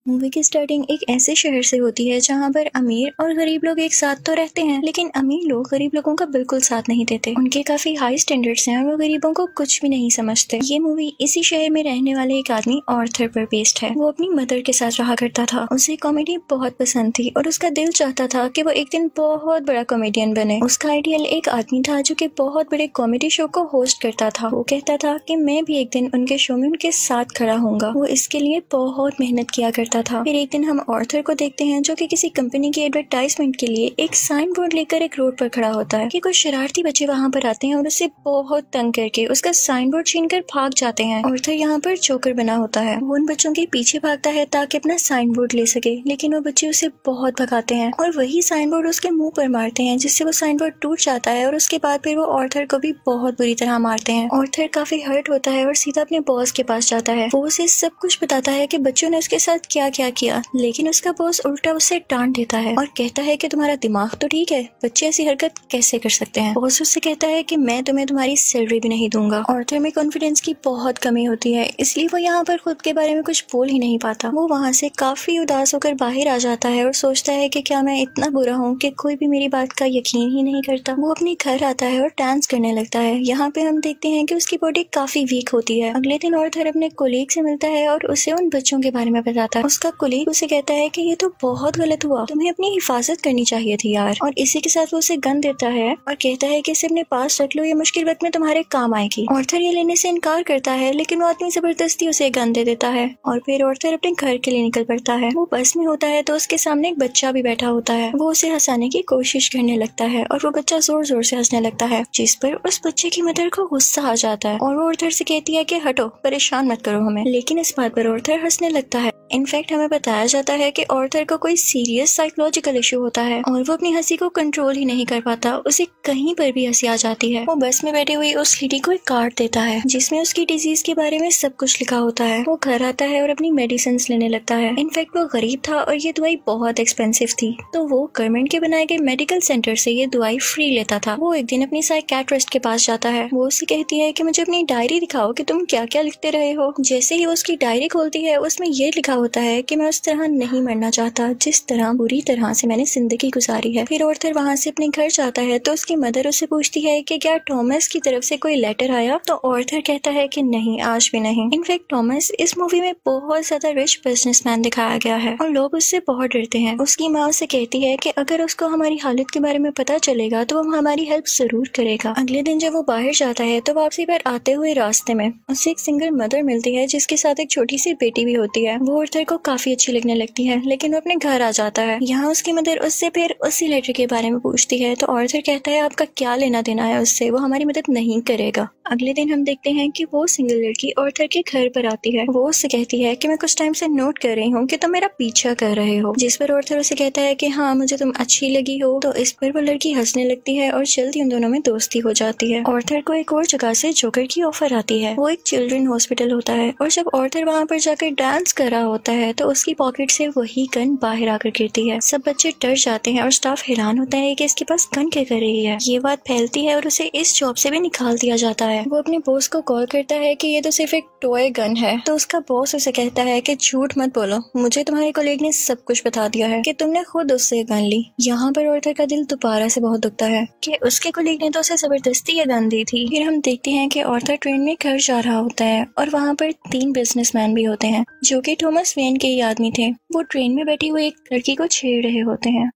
Movie की starting एक ऐसे शहर से होती है जहाँ पर अमीर और गरीब लोग एक साथ तो रहते हैं, लेकिन अमीर लोग गरीब लोगों का बिल्कुल साथ नहीं देते। उनके काफी हाई स्टैंडर्ड्स हैं और वो गरीबों को कुछ भी नहीं समझते। ये मूवी इसी शहर में रहने वाले एक आदमी ऑर्थर पर बेस्ड है। वो अपनी मदर के साथ रहा करता था। उसे कॉमेडी बहुत पसंद थी और उसका दिल चाहता था कि वो एक दिन बहुत बड़ा कॉमेडियन बने। उसका आइडियल एक आदमी था जो कि बहुत बड़े कॉमेडी शो को होस्ट करता था। वो कहता था कि मैं भी एक दिन उनके शो में उनके साथ खड़ा होऊंगा। वो इसके लिए बहुत मेहनत किया करता था। फिर एक दिन हम ऑर्थर को देखते हैं जो कि किसी कंपनी की एडवर्टाइजमेंट के लिए एक साइन बोर्ड लेकर एक रोड पर खड़ा होता है कि कुछ शरारती बच्चे वहाँ पर आते हैं और उसे बहुत तंग करके उसका साइन बोर्ड छीनकर भाग जाते हैं। ऑर्थर यहाँ पर जोकर बना होता है। वो उन बच्चों के पीछे भागता है ताकि अपना साइन बोर्ड ले सके, लेकिन वो बच्चे उसे बहुत भगाते हैं और वही साइन बोर्ड उसके मुंह पर मारते हैं, जिससे वो साइन बोर्ड टूट जाता है और उसके बाद फिर वो ऑर्थर को भी बहुत बुरी तरह मारते हैं। ऑर्थर काफी हर्ट होता है और सीधा अपने बॉस के पास जाता है। वो उसे सब कुछ बताता है कि बच्चों ने उसके साथ क्या क्या किया, लेकिन उसका बॉस उल्टा उसे डांट देता है और कहता है कि तुम्हारा दिमाग तो ठीक है, बच्चे ऐसी हरकत कैसे कर सकते हैं। बॉस उससे कहता है कि मैं तुम्हें तुम्हारी सैलरी भी नहीं दूंगा। ऑर्थर में कॉन्फिडेंस की बहुत कमी होती है, इसलिए वो यहाँ पर खुद के बारे में कुछ बोल ही नहीं पाता। वो वहाँ से काफी उदास होकर बाहर आ जाता है और सोचता है कि क्या मैं इतना बुरा हूँ कि कोई भी मेरी बात का यकीन ही नहीं करता। वो अपने घर आता है और डांस करने लगता है। यहाँ पे हम देखते हैं कि उसकी बॉडी काफी वीक होती है। अगले दिन ऑर्थर अपने कोलीग से मिलता है और उसे उन बच्चों के बारे में बताता है। उसका कोलीग उसे कहता है कि ये तो बहुत गलत हुआ, तुम्हें अपनी हिफाजत करनी चाहिए थी यार। और इसी के साथ वो उसे गन देता है और कहता है कि इसे अपने पास रख लो, ये मुश्किल वक्त में तुम्हारे काम आएगी। ऑर्थर ये लेने से इनकार करता है, लेकिन वो आदमी जबरदस्ती उसे गन दे देता है और फिर ऑर्थर अपने घर के लिए निकल पड़ता है। वो बस में होता है तो उसके सामने एक बच्चा भी बैठा होता है। वो उसे हंसाने की कोशिश करने लगता है और वो बच्चा जोर जोर से हंसने लगता है, जिस पर उस बच्चे की मदर को गुस्सा आ जाता है और वो ऑर्थर से कहती है कि हटो, परेशान मत करो हमें। लेकिन इस बात पर ऑर्थर हंसने लगता है। इनफैक्ट हमें बताया जाता है कि ऑर्थर को कोई सीरियस साइकोलॉजिकल इशू होता है और वो अपनी हंसी को कंट्रोल ही नहीं कर पाता। उसे कहीं पर भी हंसी आ जाती है। वो बस में बैठे हुए उस लेडी को एक कार्ड देता है जिसमें उसकी डिजीज के बारे में सब कुछ लिखा होता है। वो घर आता है और अपनी मेडिसिन लेने लगता है। इनफैक्ट वो गरीब था और ये दवाई बहुत एक्सपेंसिव थी, तो वो गवर्नमेंट के बनाए गए मेडिकल सेंटर से ये दवाई फ्री लेता था। वो एक दिन अपनी साइकियाट्रिस्ट के पास जाता है। वो उसे कहती है कि मुझे अपनी डायरी दिखाओ कि तुम क्या क्या लिखते रहे हो। जैसे ही वो उसकी डायरी खोलती है उसमें ये लिखा होता है कि मैं उस तरह नहीं मरना चाहता जिस तरह बुरी तरह से मैंने जिंदगी गुजारी है। फिर ऑर्थर वहाँ से अपने घर जाता है तो उसकी मदर उससे पूछती है कि क्या थॉमस की तरफ से कोई लेटर आया, तो ऑर्थर कहता है कि नहीं, आज भी नहीं। इनफैक्ट थॉमस इस मूवी में बहुत ज्यादा रिच बिजनेसमैन दिखाया गया है और लोग उससे बहुत डरते हैं। उसकी माँ उसे कहती है कि अगर उसको हमारी हालत के बारे में पता चलेगा तो वो हमारी हेल्प जरूर करेगा। अगले दिन जब वो बाहर जाता है तो वापसी पर आते हुए रास्ते में उसे एक सिंगल मदर मिलती है जिसके साथ एक छोटी सी बेटी भी होती है। वो ऑर्थर को काफी अच्छी लगने लगती है, लेकिन वो अपने घर आ जाता है। यहाँ उसकी मदर उससे फिर उसी लेटर के बारे में पूछती है तो ऑर्थर कहता है आपका क्या लेना देना है उससे, वो हमारी मदद नहीं करेगा। अगले दिन हम देखते हैं कि वो सिंगल लड़की ऑर्थर के घर पर आती है। वो उससे कहती है कि मैं कुछ टाइम से नोट कर रही हूँ कि तुम मेरा पीछा कर रहे हो, जिस पर ऑर्थर उसे कहता है कि हाँ, मुझे तुम अच्छी लगी हो। तो इस पर वो लड़की हंसने लगती है और जल्दी उन दोनों में दोस्ती हो जाती है। ऑर्थर को एक और जगह से जोकर की ऑफर आती है। वो एक चिल्ड्रन हॉस्पिटल होता है और जब ऑर्थर वहाँ पर जाकर डांस कर रहा होता है तो उसकी पॉकेट से वही गन बाहर आकर गिरती है। सब बच्चे डर जाते हैं और स्टाफ हैरान होता है कि इसके पास गन क्या कर रही है। ये बात फैलती है और उसे इस जॉब से भी निकाल दिया जाता है। वो अपने बॉस को कॉल करता है कि ये तो सिर्फ एक टॉय गन है, तो उसका बॉस उसे कहता है कि झूठ मत बोलो, मुझे तुम्हारे कॉलीग ने सब कुछ बता दिया है कि तुमने खुद उससे गन ली। यहाँ पर ऑर्थर का दिल दोबारा से बहुत दुखता है कि उसके कॉलीग ने तो उसे जबरदस्ती ये गन दी थी। फिर हम देखते हैं कि ऑर्थर ट्रेन में घर जा रहा होता है और वहाँ पर 3 बिजनेसमैन भी होते हैं जो कि थॉमस वेन के ही आदमी थे। वो ट्रेन में बैठी हुई एक लड़की को छेड़ रहे होते हैं।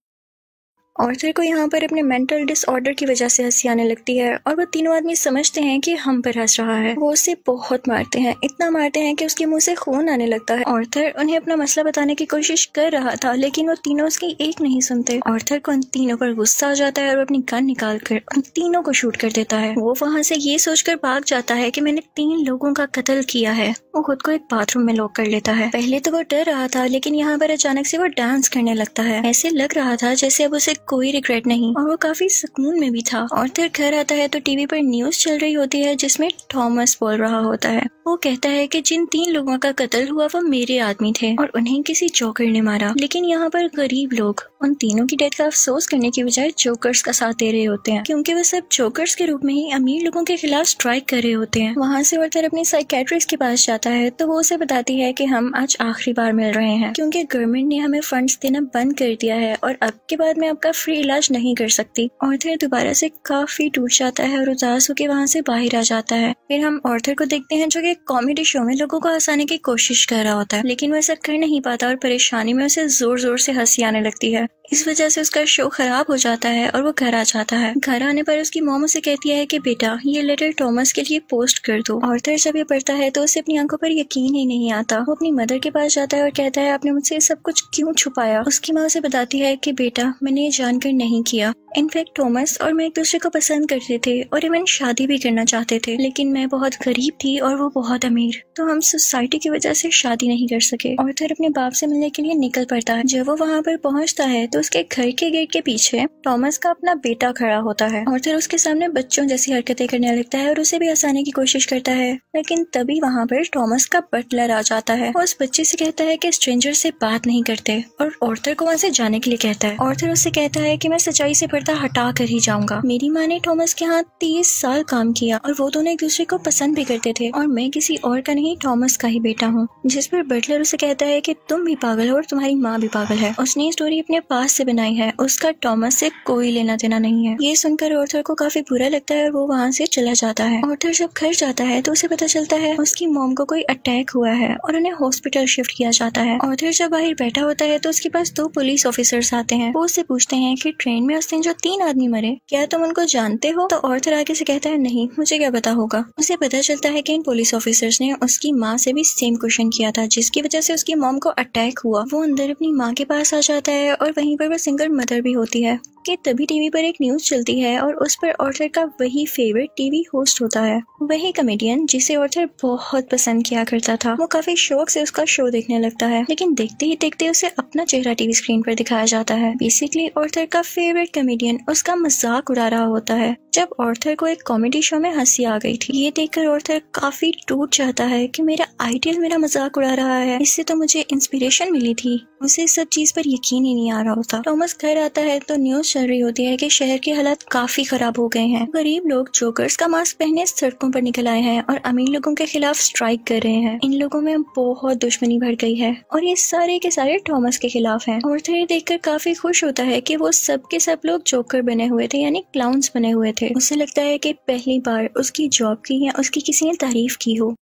ऑर्थर को यहाँ पर अपने मेंटल डिसऑर्डर की वजह से हंसी आने लगती है और वो तीनों आदमी समझते हैं कि हम पर हंस रहा है। वो उसे बहुत मारते हैं, इतना मारते हैं कि उसके मुंह से खून आने लगता है। ऑर्थर उन्हें अपना मसला बताने की कोशिश कर रहा था, लेकिन वो तीनों उसकी एक नहीं सुनते। ऑर्थर को उन तीनों पर गुस्सा आ जाता है और अपनी गन निकाल कर उन तीनों को शूट कर देता है। वो वहाँ से ये सोचकर भाग जाता है कि मैंने 3 लोगों का कत्ल किया है। वो खुद को एक बाथरूम में लॉक कर लेता है। पहले तो वो डर रहा था, लेकिन यहाँ पर अचानक से वो डांस करने लगता है। ऐसे लग रहा था जैसे अब उसे कोई रिग्रेट नहीं और वो काफी सुकून में भी था। ऑर्थर घर आता है तो टीवी पर न्यूज चल रही होती है जिसमें थॉमस बोल रहा होता है वो कहता है कि जिन 3 लोगों का कत्ल हुआ वो मेरे आदमी थे और उन्हें किसी जोकर ने मारा। लेकिन यहाँ पर गरीब लोग उन तीनों की डेथ का अफसोस करने की बजाय जोकर्स का साथ दे रहे होते हैं, क्योंकि वो सब जोकर्स के रूप में ही अमीर लोगों के खिलाफ स्ट्राइक कर रहे होते हैं। वहाँ से ऑर्थर अपने साइकेट्रिस्ट के पास जाता है तो वो उसे बताती है कि हम आज आखिरी बार मिल रहे हैं क्योंकि गवर्नमेंट ने हमें फंड्स देना बंद कर दिया है और अब के बाद मैं आपका फ्री इलाज नहीं कर सकती। ऑर्थर दोबारा से काफी टूट जाता है और उदास होकर वहाँ से बाहर आ जाता है। फिर हम ऑर्थर को देखते हैं जो कि कॉमेडी शो में लोगों को हंसाने की कोशिश कर रहा होता है, लेकिन वो ऐसा कर नहीं पाता और परेशानी में उसे जोर जोर से हंसी आने लगती है। इस वजह से उसका शो खराब हो जाता है और वो घर आ जाता है। घर आने पर उसकी मॉम उसे कहती है कि बेटा ये लेटर टॉमस के लिए पोस्ट कर दो। ऑर्थर जब ये पढ़ता है तो उसे अपनी आंखों पर यकीन ही नहीं आता। वो अपनी मदर के पास जाता है और कहता है आपने मुझसे सब कुछ क्यों छुपाया। उसकी माँ उसे बताती है कि बेटा मैंने ये जानकर नहीं किया। इनफैक्ट टॉमस और मैं एक दूसरे को पसंद करते थे और इवन शादी भी करना चाहते थे, लेकिन मैं बहुत गरीब थी और वो बहुत अमीर, तो हम सोसाइटी की वजह से शादी नहीं कर सके। ऑर्थर अपने बाप से मिलने के लिए निकल पड़ता है। जब वो वहाँ पर पहुँचता है तो उसके घर के गेट के पीछे टॉमस का अपना बेटा खड़ा होता है। ऑर्थर उसके सामने बच्चों जैसी हरकतें करने लगता है और उसे भी हंसाने की कोशिश करता है, लेकिन तभी वहाँ पर टॉमस का बटलर आ जाता है। वो उस बच्चे से कहता है कि स्ट्रेंजर से बात नहीं करते और ऑर्थर को वहाँ से जाने के लिए कहता है। ऑर्थर उससे कहता है कि मैं सच्चाई से पर्दा हटा कर ही जाऊंगा। मेरी माँ ने टॉमस के यहाँ 30 साल काम किया और वो दोनों एक दूसरे को पसंद भी करते थे और मैं किसी और का नहीं टॉमस का ही बेटा हूँ। जिस पर बटलर उसे कहता है कि तुम भी पागल हो और तुम्हारी माँ भी पागल है। उसने ये स्टोरी अपने पास से बनाई है, उसका टॉमस से कोई लेना देना नहीं है। ये सुनकर ऑर्थर को काफी बुरा लगता है और वो वहाँ से चला जाता है। ऑर्थर जब घर जाता है तो उसे पता चलता है उसकी मॉम को कोई अटैक हुआ है और उन्हें हॉस्पिटल शिफ्ट किया जाता है। ऑर्थर जब बाहर बैठा होता है तो उसके पास 2 पुलिस ऑफिसर्स आते हैं। वो उससे पूछते हैं कि ट्रेन में उस दिन जो 3 आदमी मरे क्या तुम उनको जानते हो। तो ऑर्थर आगे से कहता है नहीं, मुझे क्या पता होगा। उसे पता चलता है कि इन पुलिस ऑफिसर्स ने उसकी माँ से भी सेम क्वेश्चन किया था, जिसकी वजह से उसकी मॉम को अटैक हुआ। वो अंदर अपनी माँ के पास आ जाता है और वहीं पर वो सिंगल मदर भी होती है कि तभी टीवी पर एक न्यूज चलती है और उस पर ऑर्थर का वही फेवरेट टीवी होस्ट होता है, वही कॉमेडियन जिसे ऑर्थर बहुत पसंद किया करता था। वो काफी शौक से उसका शो देखने लगता है, लेकिन देखते ही देखते उसे अपना चेहरा टीवी स्क्रीन पर दिखाया जाता है। बेसिकली ऑर्थर का फेवरेट कॉमेडियन उसका मजाक उड़ा रहा होता है। जब ऑर्थर को एक कॉमेडी शो में हंसी आ गई थी, ये देखकर ऑर्थर काफी टूट जाता है कि मेरा आइडियल मेरा मजाक उड़ा रहा है, इससे तो मुझे इंस्पिरेशन मिली थी। उसे इस सब चीज पर यकीन ही नहीं आ रहा होता। टॉमस घर आता है तो न्यूज चल रही होती है कि शहर के हालात काफी खराब हो गए हैं। गरीब लोग जोकर्स का मास्क पहने सड़कों पर निकल आए हैं और अमीर लोगों के खिलाफ स्ट्राइक कर रहे हैं। इन लोगों में बहुत दुश्मनी बढ़ गई है और ये सारे के सारे टॉमस के खिलाफ हैं। ऑर्थर ये देखकर काफी खुश होता है कि वो सब के सब लोग जोकर बने हुए थे, यानी क्लाउन्स बने हुए थे। उसे लगता है कि पहली बार उसकी जॉब की या उसकी किसी ने तारीफ की हो।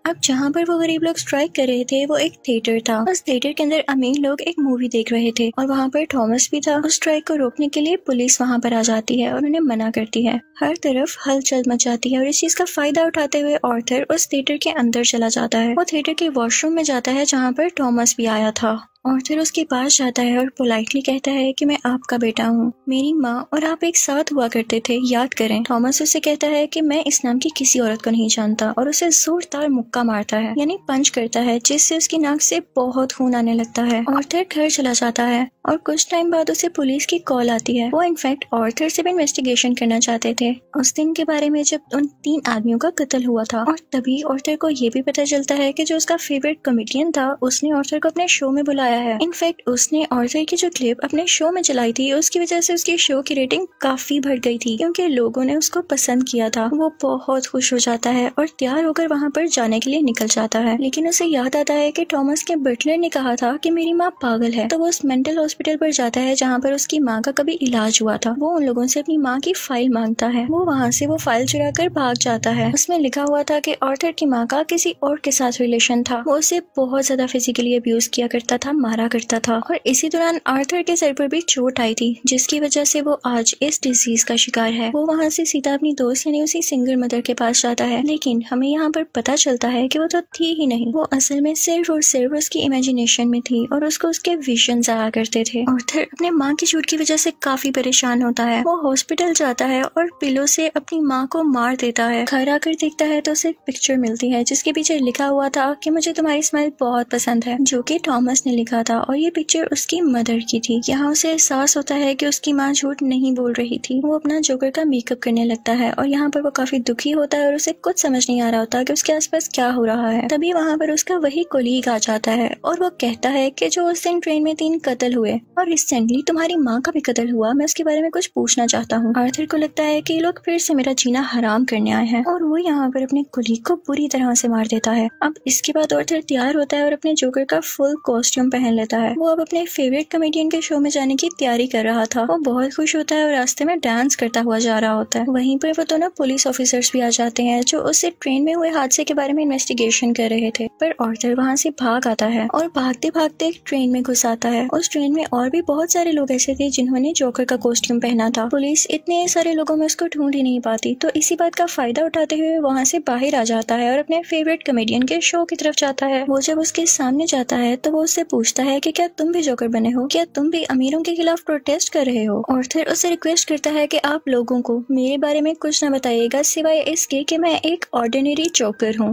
अब जहाँ पर वो गरीब लोग स्ट्राइक कर रहे थे वो एक थिएटर था। उस थिएटर के अंदर अमीर लोग एक मूवी देख रहे थे और वहाँ पर टॉमस भी था। उस स्ट्राइक को रोकने के लिए पुलिस वहाँ पर आ जाती है और उन्हें मना करती है। हर तरफ हलचल मच जाती है और इस चीज का फायदा उठाते हुए ऑर्थर उस थिएटर के अंदर चला जाता है। वो थिएटर के वॉशरूम में जाता है जहाँ पर टॉमस भी आया था। ऑर्थर उसके पास जाता है और पोलाइटली कहता है कि मैं आपका बेटा हूँ, मेरी माँ और आप एक साथ हुआ करते थे, याद करें। टॉमस उससे कहता है कि मैं इस नाम की किसी औरत को नहीं जानता और उसे जोरदार मुक्का मारता है, यानी पंच करता है, जिससे उसकी नाक से बहुत खून आने लगता है। ऑर्थर घर चला जाता है और कुछ टाइम बाद उसे पुलिस की कॉल आती है। वो इनफैक्ट ऑर्थर से भी इन्वेस्टिगेशन करना चाहते थे उस दिन के बारे में जब उन 3 आदमियों का कत्ल हुआ था। और तभी ऑर्थर को ये भी पता चलता है कि जो उसका फेवरेट कॉमेडियन था उसने ऑर्थर को अपने शो में बुलाया है। इनफैक्ट उसने ऑर्थर की जो क्लिप अपने शो में चलाई थी उसकी वजह से उसकी शो की रेटिंग काफी बढ़ गई थी, क्योंकि लोगों ने उसको पसंद किया था। वो बहुत खुश हो जाता है और तैयार होकर वहाँ पर जाने के लिए निकल जाता है, लेकिन उसे याद आता है कि टॉमस के बटलर ने कहा था कि मेरी माँ पागल है। तो वो उस मेंटल हॉस्पिटल पर जाता है जहाँ पर उसकी माँ का कभी इलाज हुआ था। वो उन लोगों से अपनी माँ की फाइल मांगता है। वो वहाँ से वो फाइल चुरा कर भाग जाता है। उसमें लिखा हुआ था कि ऑर्थर की माँ का किसी और के साथ रिलेशन था। वो उसे बहुत ज्यादा फिजिकली अब्यूज किया करता था, मारा करता था और इसी दौरान आर्थर के सर पर भी चोट आई थी, जिसकी वजह से वो आज इस डिजीज का शिकार है। वो वहाँ से सीधा अपनी दोस्त यानी उसी सिंगल मदर के पास जाता है, लेकिन हमें यहाँ पर पता चलता है कि वो तो थी ही नहीं। वो असल में सिर्फ और सिर्फ उसकी इमेजिनेशन में थी और उसको उसके विजन्स आया करते रहते थे। आर्थर अपने माँ की चोट की वजह से काफी परेशान होता है। वो हॉस्पिटल जाता है और पिलो से अपनी माँ को मार देता है। घर आकर देखता है तो उसे एक पिक्चर मिलती है जिसके पीछे लिखा हुआ था कि मुझे तुम्हारी स्माइल बहुत पसंद है, जो कि थॉमस ने लिखा था और ये पिक्चर उसकी मदर की थी। यहाँ उसे एहसास होता है कि उसकी माँ झूठ नहीं बोल रही थी। वो अपना जोकर का मेकअप करने लगता है और यहाँ पर वो काफी दुखी होता है और उसे कुछ समझ नहीं आ रहा होता कि उसके आसपास क्या हो रहा है। तभी वहाँ पर उसका वही कोलीग आ जाता है और वो कहता है कि जो उस दिन ट्रेन में 3 कत्ल हुए और रिसेंटली तुम्हारी माँ का भी कत्ल हुआ, मैं उसके बारे में कुछ पूछना चाहता हूँ। आर्थर को लगता है कि ये लोग फिर से मेरा जीना हराम करने आए हैं और वो यहाँ पर अपने कोलीग को बुरी तरह से मार देता है। अब इसके बाद आर्थर तैयार होता है और अपने जोकर का फुल कॉस्ट्यूम पहन लेता है। वो अब अपने फेवरेट कॉमेडियन के शो में जाने की तैयारी कर रहा था। वो बहुत खुश होता है और रास्ते में डांस करता हुआ जा रहा होता है। वहीं पर वो दोनों पुलिस ऑफिसर्स भी आ जाते हैं जो उससे ट्रेन में हुए हादसे के बारे में इन्वेस्टिगेशन कर रहे थे। पर आर्थर वहाँ से भाग आता है और भागते भागते एक ट्रेन में घुस आता है। उस ट्रेन में और भी बहुत सारे लोग ऐसे थे जिन्होंने जोकर का कॉस्ट्यूम पहना था। पुलिस इतने सारे लोगों में उसको ढूंढ ही नहीं पाती, तो इसी बात का फायदा उठाते हुए वहाँ से बाहर आ जाता है और अपने फेवरेट कॉमेडियन के शो की तरफ जाता है। वो जब उसके सामने जाता है तो वो उससे पूछता है कि क्या तुम भी जोकर बने हो, क्या तुम भी अमीरों के खिलाफ प्रोटेस्ट कर रहे हो। आर्थर उससे रिक्वेस्ट करता है कि आप लोगों को मेरे बारे में कुछ न बताइएगा सिवाय इसके कि मैं एक ऑर्डिनरी जोकर हूँ।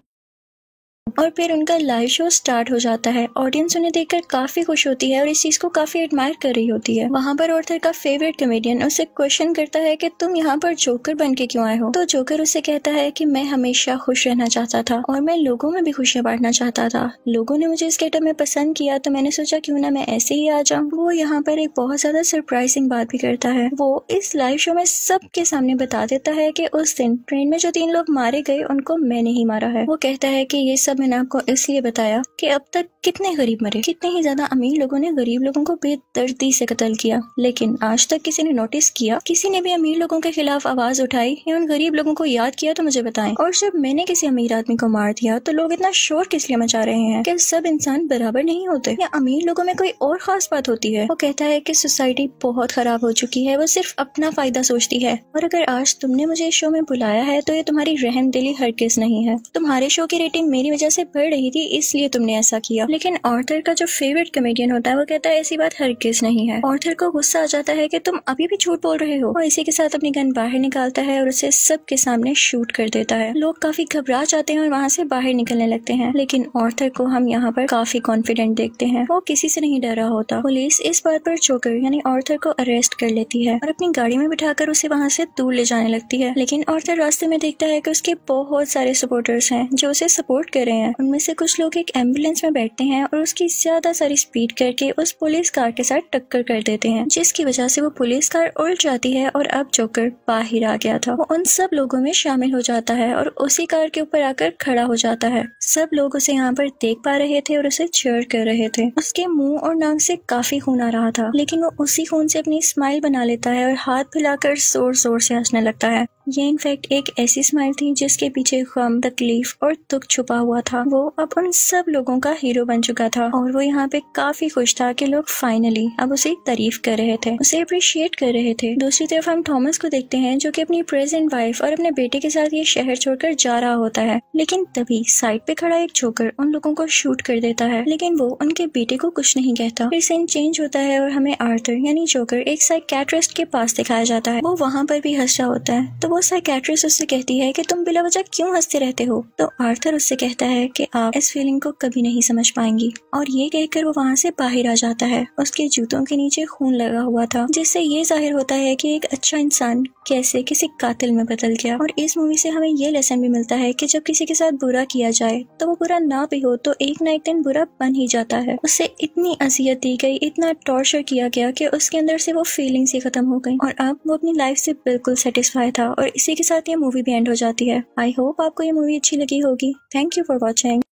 और फिर उनका लाइव शो स्टार्ट हो जाता है। ऑडियंस उन्हें देखकर काफी खुश होती है और इस चीज को काफी एडमायर कर रही होती है। वहाँ पर आर्थर का फेवरेट कॉमेडियन उससे क्वेश्चन करता है कि तुम यहाँ पर जोकर बन के क्यों आए हो। तो जोकर उससे कहता है कि मैं हमेशा खुश रहना चाहता था और मैं लोगों में भी खुशियां बांटना चाहता था। लोगों ने मुझे इस गेटअप में पसंद किया तो मैंने सोचा क्यों ना मैं ऐसे ही आ जाऊँ। वो यहाँ पर एक बहुत ज्यादा सरप्राइजिंग बात भी करता है। वो इस लाइव शो में सबके सामने बता देता है कि उस दिन ट्रेन में जो 3 लोग मारे गए उनको मैंने ही मारा है। वो कहता है कि ये सब मैंने आपको इसलिए बताया कि अब तक कितने गरीब मरे, कितने ही ज्यादा अमीर लोगों ने गरीब लोगों को बेदर्दी से कत्ल किया, लेकिन आज तक किसी ने नोटिस किया, किसी ने भी अमीर लोगों के खिलाफ आवाज उठाई या उन गरीब लोगों को याद किया तो मुझे बताएं। और जब मैंने किसी अमीर आदमी को मार दिया तो लोग इतना शोर किस लिए मचा रहे हैं? क्या सब इंसान बराबर नहीं होते या अमीर लोगों में कोई और खास बात होती है? वो कहता है कि सोसाइटी बहुत खराब हो चुकी है, वो सिर्फ अपना फायदा सोचती है और अगर आज तुमने मुझे इस शो में बुलाया है तो ये तुम्हारी रहमदिली हरगिज नहीं है। तुम्हारे शो की रेटिंग मेरी वजह से बढ़ रही थी इसलिए तुमने ऐसा किया। लेकिन आर्थर का जो फेवरेट कॉमेडियन होता है वो कहता है ऐसी बात हरगिज नहीं है। आर्थर को गुस्सा आ जाता है कि तुम अभी भी झूठ बोल रहे हो और इसी के साथ अपनी गन बाहर निकालता है और उसे सबके सामने शूट कर देता है। लोग काफी घबरा जाते हैं और वहाँ से बाहर निकलने लगते हैं, लेकिन आर्थर को हम यहाँ पर काफी कॉन्फिडेंट देखते हैं। वो किसी से नहीं डरा होता। पुलिस इस बात पर जोकर यानी आर्थर को अरेस्ट कर लेती है और अपनी गाड़ी में बिठाकर उसे वहाँ से दूर ले जाने लगती है। लेकिन आर्थर रास्ते में देखता है कि उसके बहुत सारे सपोर्टर्स हैं जो उसे सपोर्ट कर रहे हैं। उनमें से कुछ लोग एक एम्बुलेंस में बैठते हैं और उसकी ज्यादा सारी स्पीड करके उस पुलिस कार के साथ टक्कर कर देते हैं, जिसकी वजह से वो पुलिस कार उल्ट जाती है और अब जोकर बाहर आ गया था। वो उन सब लोगों में शामिल हो जाता है और उसी कार के ऊपर आकर खड़ा हो जाता है। सब लोग उसे यहाँ पर देख पा रहे थे और उसे चीयर कर रहे थे। उसके मुंह और नाक से काफी खून आ रहा था, लेकिन वो उसी खून से अपनी स्माइल बना लेता है और हाथ फैलाकर जोर जोर से हंसने लगता है। ये इनफैक्ट एक ऐसी स्माइल थी जिसके पीछे गम, तकलीफ और दुख छुपा हुआ था। वो अब उन सब लोगों का हीरो बन चुका था और वो यहाँ पे काफी खुश था कि लोग फाइनली अब उसे तारीफ कर रहे थे, उसे अप्रिशिएट कर रहे थे। दूसरी तरफ हम थॉमस को देखते हैं जो कि अपनी प्रेजेंट वाइफ और अपने बेटे के साथ ये शहर छोड़कर जा रहा होता है, लेकिन तभी साइड पे खड़ा एक जोकर उन लोगों को शूट कर देता है, लेकिन वो उनके बेटे को कुछ नहीं कहता। फिर सीन चेंज होता है और हमें आर्थर यानी जोकर एक साइकियाट्रिस्ट के पास दिखाया जाता है। वो वहाँ पर भी हंस रहा होता है, तो वो साइकियाट्रिस्ट उससे कहती है कि तुम बिला वजह क्यों हंसते रहते हो। तो आर्थर उससे कहता है कि आप इस फीलिंग को कभी नहीं समझ पाएंगी, और ये कहकर वो वहाँ से बाहर आ जाता है। उसके जूतों के नीचे खून लगा हुआ था, जिससे ये जाहिर होता है कि एक अच्छा इंसान कैसे किसी कातिल में बदल गया। और इस मूवी से हमें ये लेसन भी मिलता है कि जब किसी के साथ बुरा किया जाए तो वो बुरा ना भी हो तो एक ना एक दिन बुरा बन ही जाता है। उसे इतनी अजियत दी गई, इतना टॉर्चर किया गया कि उसके अंदर से वो फीलिंग्स ही खत्म हो गई और अब वो अपनी लाइफ से बिल्कुल सेटिस्फाई था। और इसी के साथ ये मूवी भी एंड हो जाती है। आई होप आपको ये मूवी अच्छी लगी होगी। Thank you for watching.